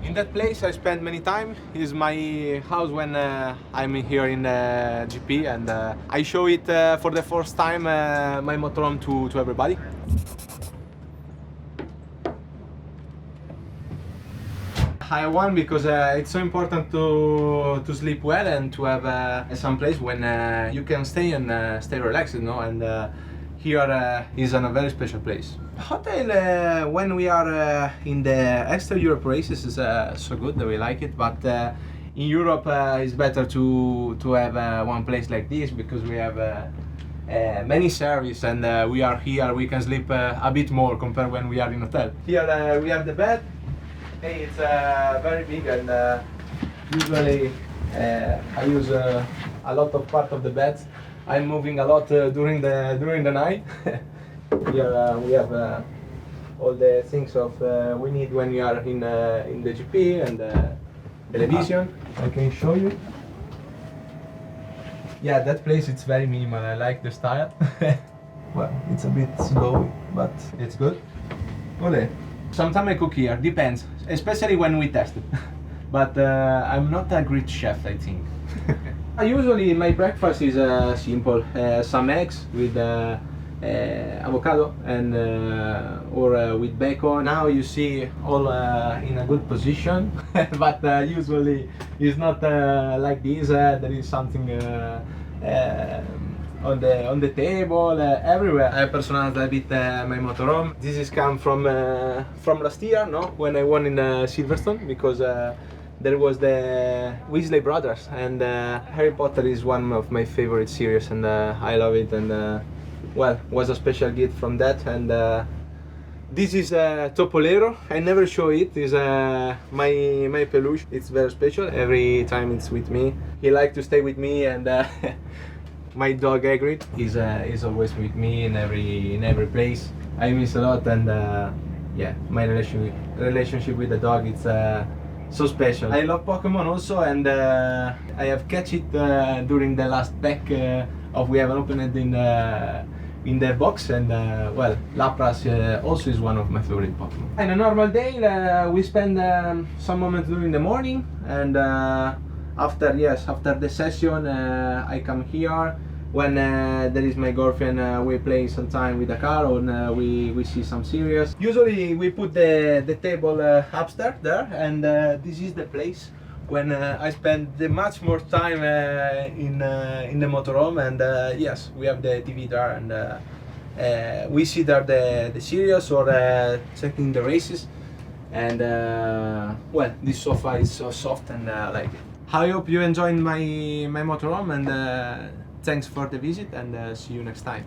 In that place I spend many time. Is my house when I'm here in GP, and I show it for the first time my motorhome to everybody. I won because it's so important to sleep well and to have some place when you can stay and stay relaxed, you know. And here is a very special place. Hotel when we are in the extra Europe races is so good that we like it, but in Europe it's better to have one place like this because we have many service, and we are here. We can sleep a bit more compared when we are in hotel. Here we have the bed. Hey, it's very big, and usually I use a lot of part of the bed. I'm moving a lot during the night. Here we have all the things of we need when you are in the GP, and television. I can show you. Yeah, that place it's very minimal. I like the style. Well, it's a bit slow, but it's good. Ole. Sometimes I cook here, depends, especially when we test it. But I'm not a great chef, I think. Usually my breakfast is simple, some eggs with avocado and or with bacon. Now you see all in a good position, but usually it's not like this. There is something on the table, everywhere. I personalized a bit my motorhome. This is come from last year, no? When I won in Silverstone, because there was the Weasley brothers, and Harry Potter is one of my favorite series, and I love it, and well, was a special gift from that. And this is Topolero. I never show it. It's my peluche. It's very special. Every time it's with me, he likes to stay with me, and my dog Hagrid is always with me in every place. I miss a lot, and yeah, my relationship with the dog, it's so special. I love Pokemon also, and I have catch it during the last pack of we have opened it in the box, and well, Lapras also is one of my favorite Pokemon. In a normal day, we spend some moments during the morning, and after the session I come here. When there is my girlfriend, we play some time with the car, and we see some series. Usually we put the table upstairs there, and this is the place when I spend much more time in the motorhome. And yes, we have the TV there, and we see there the series or checking the races. And well, this sofa is so soft, and I like it. I hope you enjoyed my motorhome, and thanks for the visit, and see you next time.